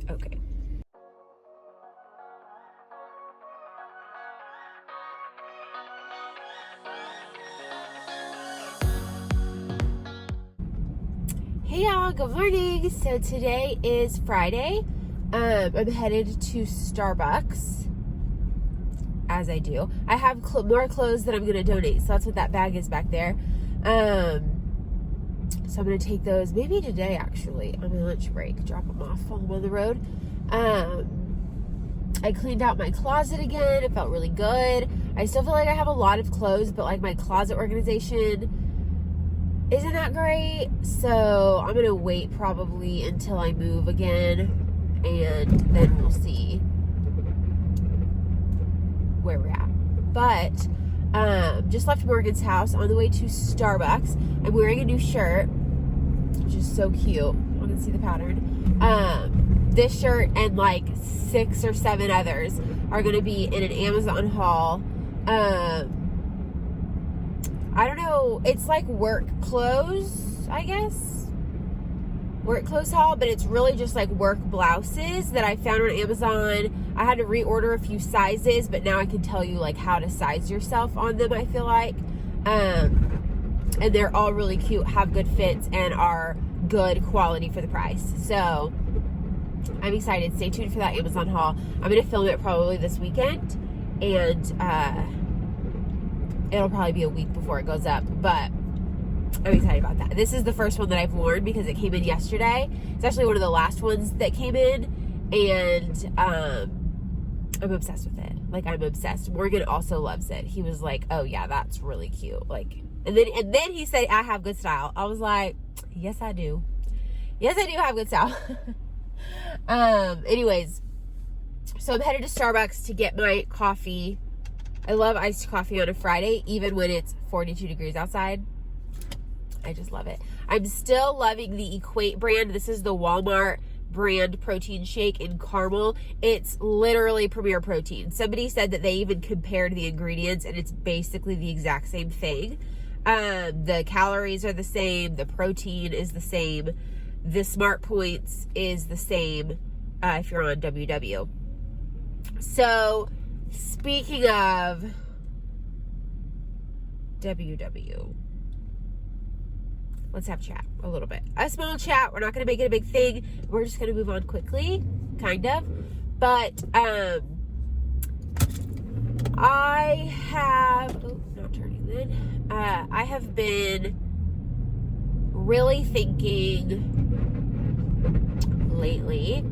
Okay. Hey y'all, good morning. So today is Friday. I'm headed to Starbucks, as I do. I have more clothes that I'm going to donate, so that's what that bag is back there. So I'm going to take those maybe today, actually, on my lunch break. Drop them off while I'm on the road. I cleaned out my closet again. It felt really good. I still feel like I have a lot of clothes, but like my closet organization isn't that great, so I'm gonna wait probably until I move again, and then we'll see where we're at. But just left Morgan's house on the way to Starbucks. I'm wearing a new shirt, which is so cute. You can see the pattern. This shirt and like 6 or 7 others are gonna be in an Amazon haul. I don't know, it's like work clothes, I guess. Work clothes haul, but it's really just like work blouses that I found on Amazon. I had to reorder a few sizes, but now I can tell you like how to size yourself on them, I feel like. And they're all really cute, have good fits, and are good quality for the price. So I'm excited. Stay tuned for that Amazon haul. I'm going to film it probably this weekend, and it'll probably be a week before it goes up, but I'm excited about that. This is the first one that I've worn because it came in yesterday. It's actually one of the last ones that came in, and I'm obsessed with it. Like, I'm obsessed. Morgan also loves it. He was like, "Oh yeah, that's really cute." Like, and then he said, "I have good style." I was like, "Yes, I do. Yes, I do have good style." Anyways, so I'm headed to Starbucks to get my coffee. I love iced coffee on a Friday, even when it's 42 degrees outside. I just love it. I'm still loving the Equate brand. This is the Walmart brand protein shake in caramel. It's literally premier protein. Somebody said that they even compared the ingredients, and it's basically the exact same thing. The calories are the same. The protein is the same. The Smart Points is the same if you're on WW. So, speaking of WW, let's have chat a little bit. A small chat. We're not going to make it a big thing. We're just going to move on quickly, kind of. But I have, not turning then. I have been really thinking lately,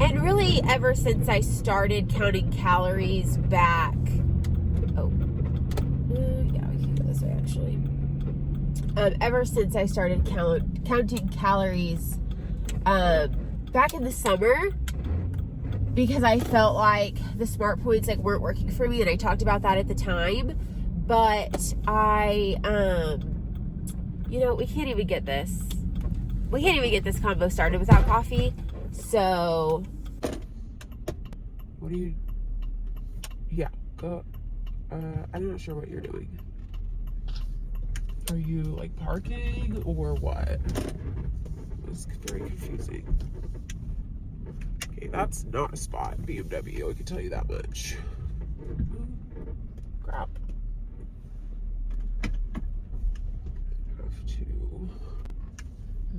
and really ever since I started counting calories back, yeah, we can go this way actually. Ever since I started counting calories back in the summer, because I felt like the Smart Points like weren't working for me, and I talked about that at the time. But I, we can't even get this. We can't even get this combo started without coffee. So, what do you? Yeah, go. I'm not sure what you're doing. Are you like parking or what? It's very confusing. Okay, that's not a spot BMW. I can tell you that much. Crap. Have to.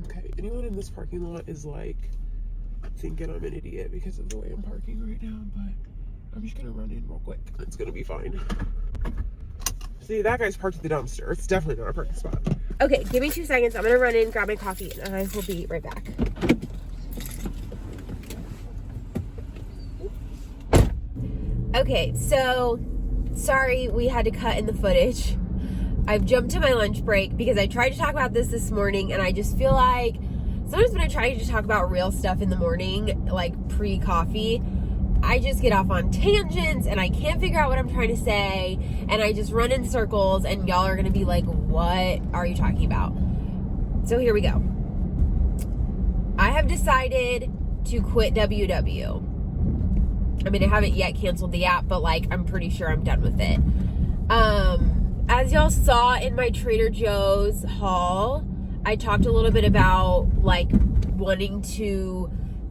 Okay, anyone in this parking lot is like thinking I'm an idiot because of the way I'm parking right now, but I'm just gonna run in real quick. It's gonna be fine. See, that guy's parked at the dumpster. It's definitely not a parking spot. Okay, give me 2 seconds. I'm gonna run in, grab my coffee, and I will be right back. Okay, so sorry we had to cut in the footage. I've jumped to my lunch break because I tried to talk about this morning, and I just feel like sometimes when I try to talk about real stuff in the morning, like pre-coffee, I just get off on tangents and I can't figure out what I'm trying to say, and I just run in circles, and y'all are gonna be like, what are you talking about? So here we go. I have decided to quit WW. I mean, I haven't yet canceled the app, but like I'm pretty sure I'm done with it. As y'all saw in my Trader Joe's haul, I talked a little bit about like wanting to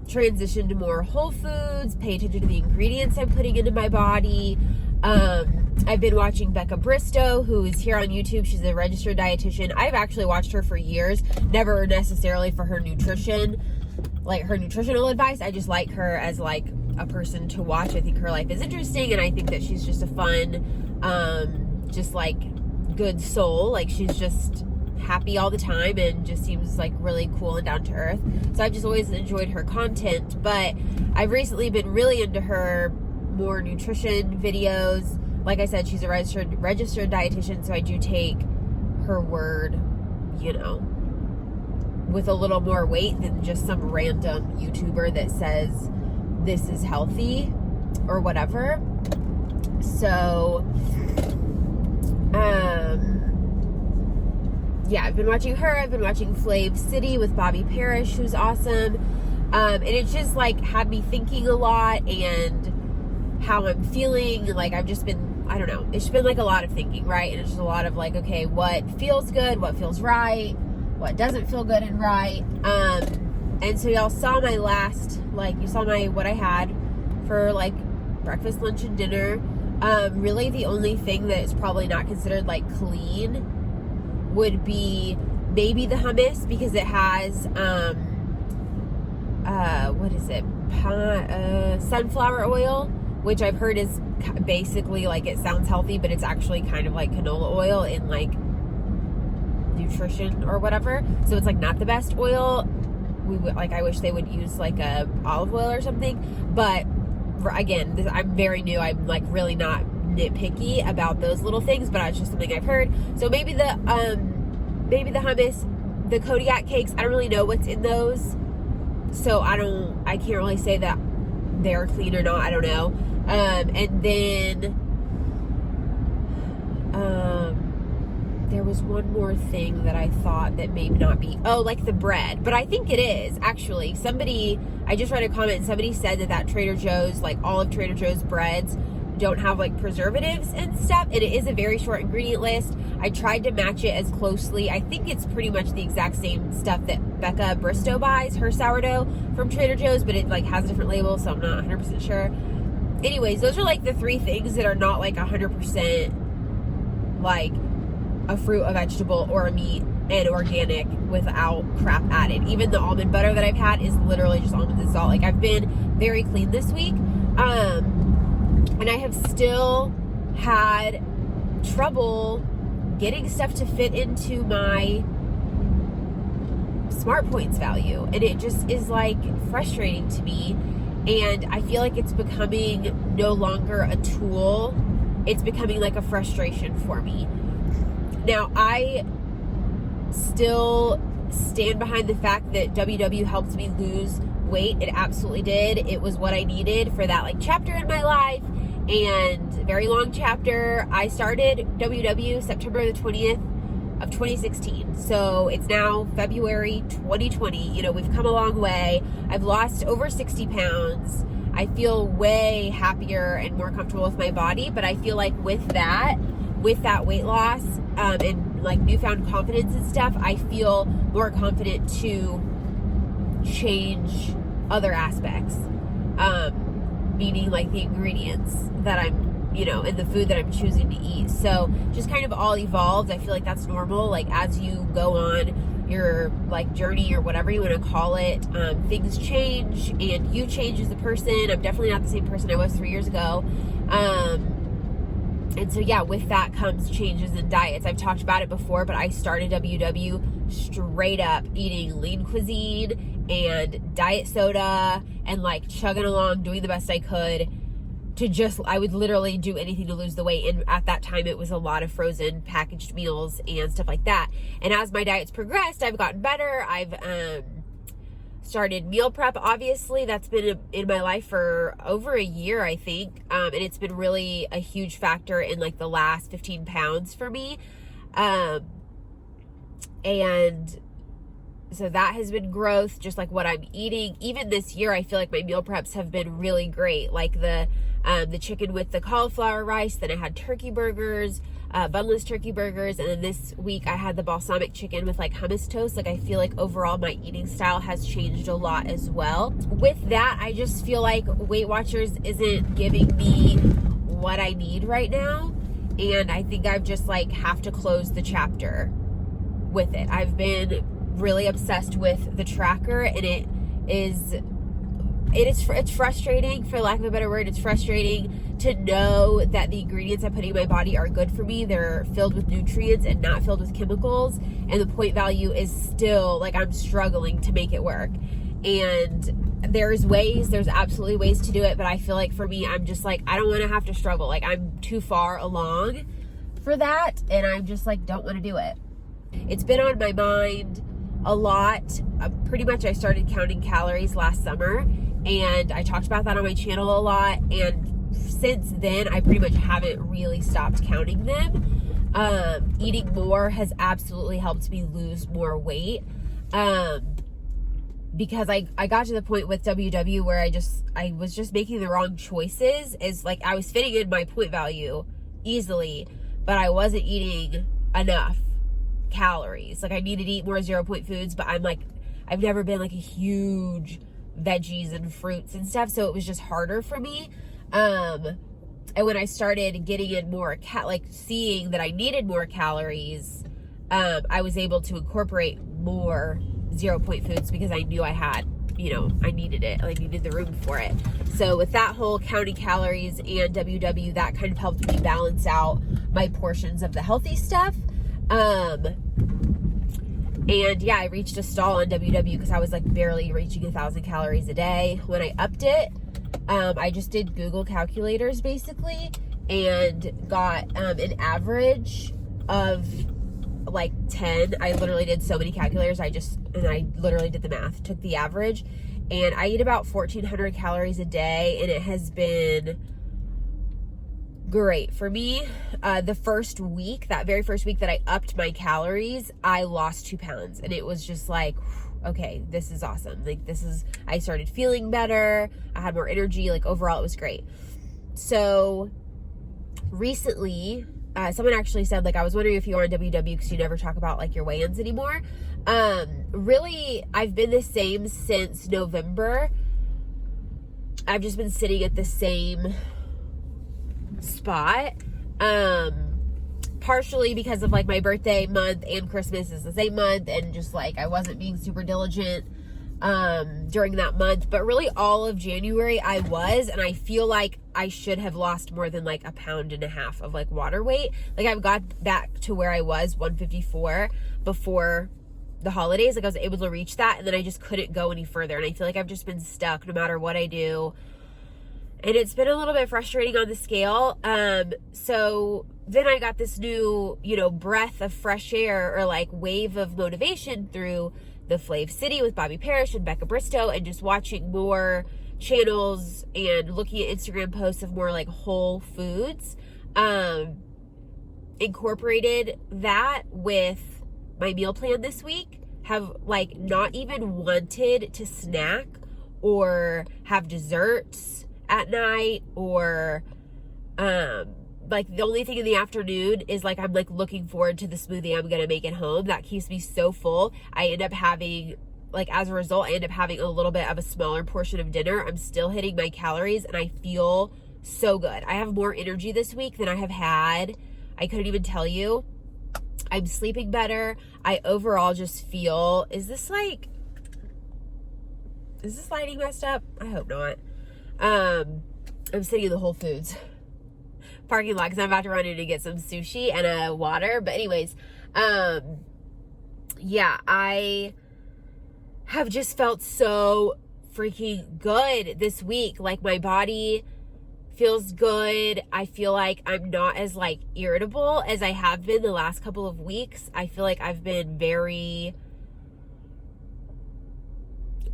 transition to more whole foods, pay attention to the ingredients I'm putting into my body. I've been watching Becca Bristow, who is here on YouTube. She's a registered dietitian. I've actually watched her for years, never necessarily for her nutrition, like her nutritional advice. I just like her as like a person to watch. I think her life is interesting, and I think that she's just a fun, just like good soul. Like she's just happy all the time and just seems like really cool and down to earth. So I've just always enjoyed her content, but I've recently been really into her more nutrition videos. Like I said, she's a registered dietitian, so I do take her word, you know, with a little more weight than just some random YouTuber that says this is healthy or whatever. So yeah, I've been watching her. I've been watching Flav City with Bobby Parrish, who's awesome. And it's just like had me thinking a lot and how I'm feeling. Like I've just been, I don't know, it's been like a lot of thinking, right? And it's just a lot of like, okay, what feels good, what feels right, what doesn't feel good and right. And so y'all saw my last, like you saw my, what I had for like breakfast, lunch, and dinner. Really the only thing that is probably not considered like clean would be maybe the hummus, because it has what is it, sunflower oil, which I've heard is basically like, it sounds healthy, but it's actually kind of like canola oil in like nutrition or whatever. So it's like not the best oil. I wish they would use like a olive oil or something, but again, I'm very new. I'm like really not nitpicky about those little things, but it's just something I've heard. So maybe the hummus, the Kodiak cakes, I don't really know what's in those, so I can't really say that they're clean or not. I don't know. And then there was one more thing that I thought that may not be, like the bread, but I think it is actually. I just read a comment, somebody said that Trader Joe's, like all of Trader Joe's breads don't have like preservatives and stuff, and it is a very short ingredient list. I tried to match it as closely. I think it's pretty much the exact same stuff that Becca Bristow buys, her sourdough from Trader Joe's, but it like has a different label, so I'm not 100% sure. Anyways, those are like the three things that are not like 100% like a fruit, a vegetable, or a meat, and organic without crap added. Even the almond butter that I've had is literally just almonds and salt. Like I've been very clean this week. And I have still had trouble getting stuff to fit into my Smart Points value. And it just is like frustrating to me. And I feel like it's becoming no longer a tool. It's becoming like a frustration for me. Now, I still stand behind the fact that WW helped me lose weight. It absolutely did. It was what I needed for that like chapter in my life, and very long chapter. I started WW September the 20th of 2016. So it's now February 2020. You know, we've come a long way. I've lost over 60 pounds. I feel way happier and more comfortable with my body, but I feel like with that weight loss, and like newfound confidence and stuff, I feel more confident to change other aspects, meaning like the ingredients that I'm, you know, and the food that I'm choosing to eat. So just kind of all evolved. I feel like that's normal. Like as you go on your like journey or whatever you want to call it, things change and you change as a person. I'm definitely not the same person I was 3 years ago. And so yeah, with that comes changes in diets. I've talked about it before, but I started WW straight up eating lean cuisine and diet soda and like chugging along, doing the best I could to I would literally do anything to lose the weight. And at that time it was a lot of frozen packaged meals and stuff like that. And as my diet's progressed, I've gotten better. I've started meal prep. Obviously that's been in my life for over a year, I think, and it's been really a huge factor in like the last 15 pounds for me, and so that has been growth, just like what I'm eating. Even this year I feel like my meal preps have been really great, like the chicken with the cauliflower rice. Then I had turkey burgers. bunless turkey burgers, and then this week I had the balsamic chicken with like hummus toast. Like I feel like overall my eating style has changed a lot as well. With that, I just feel like Weight Watchers isn't giving me what I need right now, and I think I've just like have to close the chapter with it. I've been really obsessed with the tracker, and it's frustrating, for lack of a better word. It's frustrating to know that the ingredients I'm putting in my body are good for me. They're filled with nutrients and not filled with chemicals, and the point value is still like I'm struggling to make it work. And there's absolutely ways to do it, but I feel like for me, I'm just like, I don't want to have to struggle. Like I'm too far along for that, and I'm just like, don't want to do it. It's been on my mind a lot. Pretty much I started counting calories last summer, and I talked about that on my channel a lot, and since then I pretty much haven't really stopped counting them. Eating more has absolutely helped me lose more weight, because I got to the point with WW where I was just making the wrong choices. Is like I was fitting in my point value easily, but I wasn't eating enough calories. Like I needed to eat more 0-point foods, but I've never been like a huge veggies and fruits and stuff, so it was just harder for me. And when I started getting in more seeing that I needed more calories, I was able to incorporate more 0-point foods because I knew I had, I needed it. I needed the room for it. So with that whole counting calories and WW, that kind of helped me balance out my portions of the healthy stuff. And yeah, I reached a stall on WW because I was like barely reaching 1,000 calories a day. When I upped it, I just did Google calculators basically and got an average of like 10. I literally did so many calculators. I literally did the math, took the average, and I eat about 1,400 calories a day, and it has been great for me. That very first week that I upped my calories, I lost 2 pounds, and it was just like, okay, this is awesome. I started feeling better. I had more energy. Like overall, it was great. So recently, someone actually said, like, I was wondering if you were on WW because you never talk about like your weigh-ins anymore. Really, I've been the same since November. I've just been sitting at the same spot, partially because of like my birthday month and Christmas is the same month, and just like I wasn't being super diligent during that month, but really all of January I was, and I feel like I should have lost more than like 1.5 pounds of like water weight. Like I've got back to where I was 154 before the holidays. Like I was able to reach that, and then I just couldn't go any further, and I feel like I've just been stuck no matter what I do. And it's been a little bit frustrating on the scale. So then I got this new, breath of fresh air, or like wave of motivation through the Flav City with Bobby Parrish and Becca Bristow, and just watching more channels and looking at Instagram posts of more like whole foods. Incorporated that with my meal plan this week. Have like not even wanted to snack or have desserts at night, or like the only thing in the afternoon is like I'm like looking forward to the smoothie I'm gonna make at home. That keeps me so full. I end up having, like, as a result, I end up having a little bit of a smaller portion of dinner. I'm still hitting my calories, and I feel so good. I have more energy this week than I have had. I couldn't even tell you. I'm sleeping better. I overall just feel, is this lighting messed up? I hope not. I'm sitting in the Whole Foods parking lot because I'm about to run in and get some sushi and a water. But anyways, yeah, I have just felt so freaking good this week. Like my body feels good. I feel like I'm not as like irritable as I have been the last couple of weeks. I feel like I've been very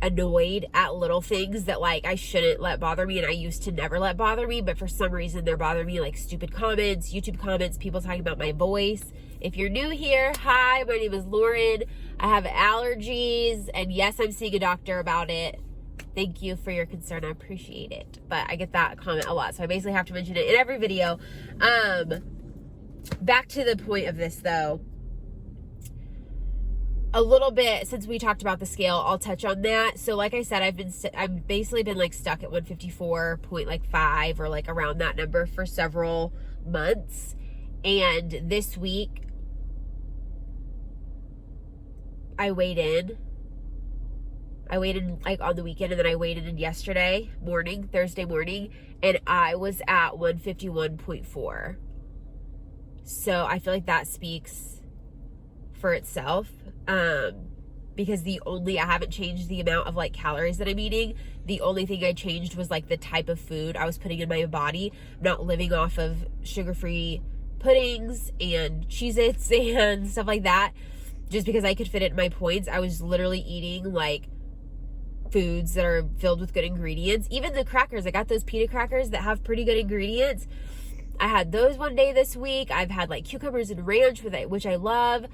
annoyed at little things that like I shouldn't let bother me, and I used to never let bother me, but for some reason they're bothering me, like stupid comments, YouTube comments, people talking about my voice. If you're new here, hi, my name is Lauren. I have allergies, and yes, I'm seeing a doctor about it. Thank you for your concern. I appreciate it. But I get that comment a lot, so I basically have to mention it in every video. back to the point of this though. A little bit, since we talked about the scale, I'll touch on that. So like I said, I've basically been like stuck at 154.5 or like around that number for several months. And this week I weighed in like on the weekend, and then I weighed in Thursday morning, and I was at 151.4. So I feel like that speaks for itself. Because I haven't changed the amount of like calories that I'm eating. The only thing I changed was like the type of food I was putting in my body. I'm not living off of sugar-free puddings and Cheez-Its and stuff like that, just because I could fit it in my points. I was literally eating like foods that are filled with good ingredients. Even the crackers, I got those pita crackers that have pretty good ingredients. I had those one day this week. I've had like cucumbers and ranch, which I love.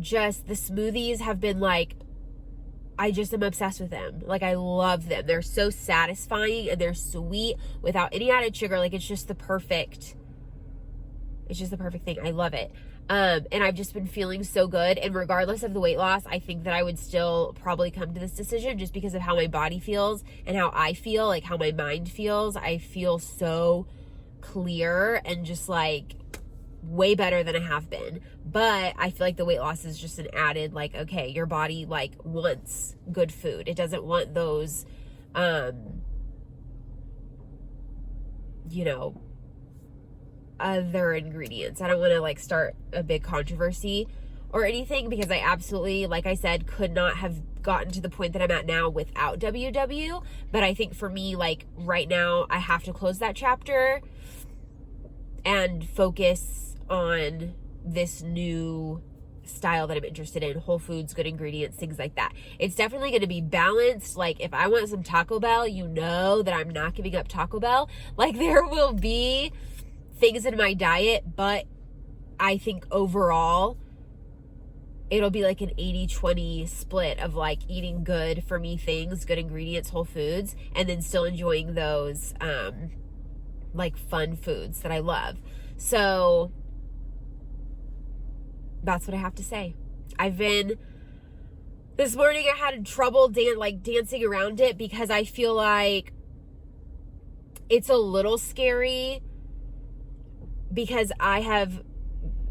Just the smoothies have been like, I just am obsessed with them. Like, I love them. They're so satisfying, and they're sweet without any added sugar. Like, it's just the perfect thing. I love it. And I've just been feeling so good. And regardless of the weight loss, I think that I would still probably come to this decision just because of how my body feels and how I feel, like how my mind feels. I feel so clear and just like way better than I have been. But I feel like the weight loss is just an added, like, okay, your body like wants good food. It doesn't want those, other ingredients. I don't want to like start a big controversy or anything, because I absolutely, like I said, could not have gotten to the point that I'm at now without WW. But I think for me, like right now, I have to close that chapter and focus on this new style that I'm interested in. Whole foods, good ingredients, things like that. It's definitely going to be balanced. Like if I want some Taco Bell, you know that I'm not giving up Taco Bell. Like there will be things in my diet, but I think overall it'll be like an 80-20 split of like eating good for me things, good ingredients, whole foods, and then still enjoying those like fun foods that I love. So that's what I have to say. This morning I had trouble dancing around it, because I feel like it's a little scary, because I have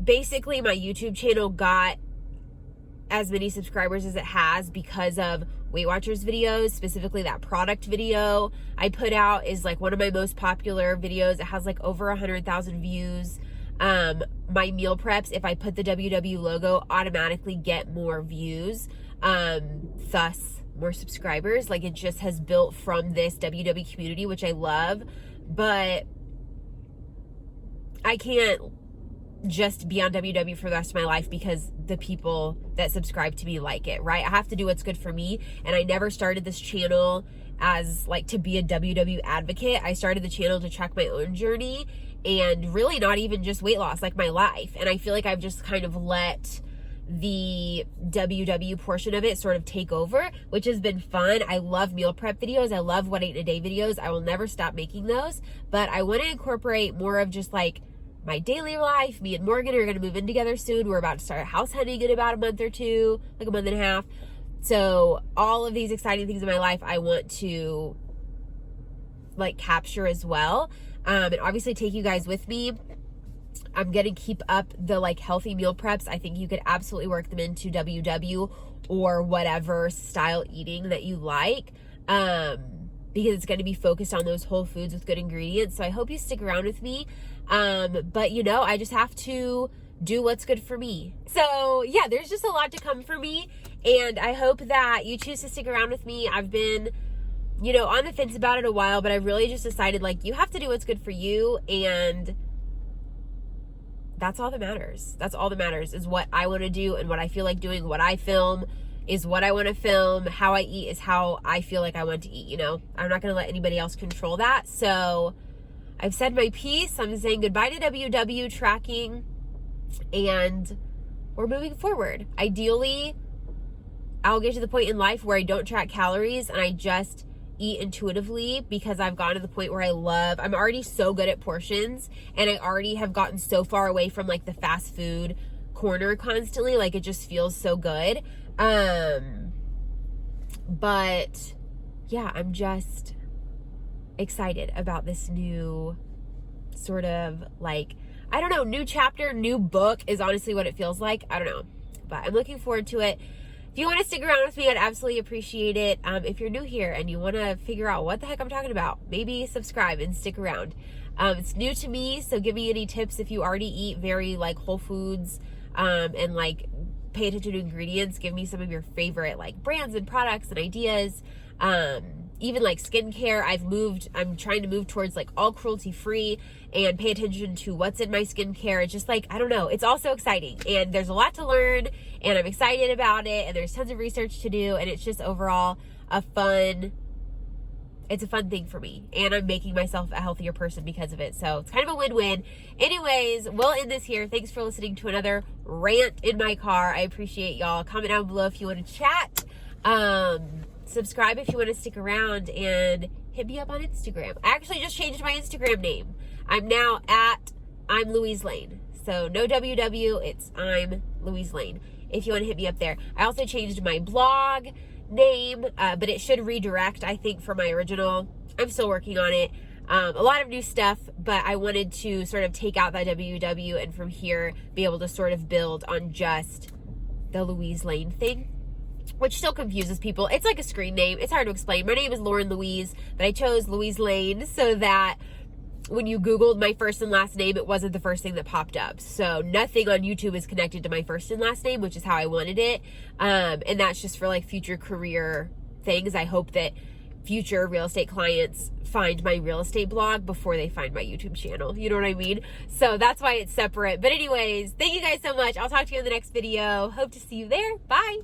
basically, my YouTube channel got as many subscribers as it has because of Weight Watchers videos, specifically that product video I put out is like one of my most popular videos. It has like over 100,000 views. My meal preps, if I put the WW logo, automatically get more views, thus more subscribers. Like it just has built from this WW community, which I love, but I can't just be on WW for the rest of my life because the people that subscribe to me like it, right? I have to do what's good for me. And I never started this channel as like to be a WW advocate. I started the channel to track my own journey, and really not even just weight loss, like my life. And I feel like I've just kind of let the WW portion of it sort of take over, which has been fun. I love meal prep videos. I love what I eat in a day videos. I will never stop making those, but I want to incorporate more of just like my daily life. Me and Morgan are going to move in together soon. We're about to start house hunting in about a month or two, like a month and a half. So all of these exciting things in my life, I want to like capture as well. And obviously take you guys with me. I'm going to keep up the like healthy meal preps. I think you could absolutely work them into WW or whatever style eating that you like. Because it's going to be focused on those whole foods with good ingredients. So I hope you stick around with me. But I just have to do what's good for me. So yeah, there's just a lot to come for me. And I hope that you choose to stick around with me. I've been, on the fence about it a while, but I've really just decided like you have to do what's good for you. And that's all that matters. That's all that matters is what I want to do and what I feel like doing. What I film is what I want to film. How I eat is how I feel like I want to eat, I'm not going to let anybody else control that. So I've said my piece. I'm saying goodbye to WW tracking, and we're moving forward. Ideally, I'll get to the point in life where I don't track calories and I just eat intuitively because I've gotten to the point where I'm already so good at portions, and I already have gotten so far away from like the fast food corner constantly. Like, it just feels so good. But yeah, I'm just excited about this new sort of like, I don't know, new chapter, new book is honestly what it feels like. I don't know, but I'm looking forward to it. If you want to stick around with me, I'd absolutely appreciate it. If you're new here and you want to figure out what the heck I'm talking about, maybe subscribe and stick around. It's new to me, so give me any tips if you already eat very like whole foods, and like pay attention to ingredients. Give me some of your favorite like brands and products and ideas. Even like skincare, I'm trying to move towards like all cruelty free and pay attention to what's in my skincare. It's just like, I don't know, it's all so exciting, and there's a lot to learn, and I'm excited about it, and there's tons of research to do, and it's just overall it's a fun thing for me, and I'm making myself a healthier person because of it. So it's kind of a win-win. Anyways, we'll end this here. Thanks for listening to another rant in my car. I appreciate y'all. Comment down below if you want to chat. Subscribe if you want to stick around, and hit me up on Instagram. I actually just changed my Instagram name. I'm now I'm Louise Lane. So no WW, it's I'm Louise Lane. If you want to hit me up there. I also changed my blog name, but it should redirect, I think, for my original. I'm still working on it. A lot of new stuff, but I wanted to sort of take out that WW, and from here be able to sort of build on just the Louise Lane thing, which still confuses people. It's like a screen name. It's hard to explain. My name is Lauren Louise, but I chose Louise Lane so that when you Googled my first and last name, it wasn't the first thing that popped up. So nothing on YouTube is connected to my first and last name, which is how I wanted it. And that's just for like future career things. I hope that future real estate clients find my real estate blog before they find my YouTube channel. You know what I mean? So that's why it's separate. But anyways, thank you guys so much. I'll talk to you in the next video. Hope to see you there. Bye.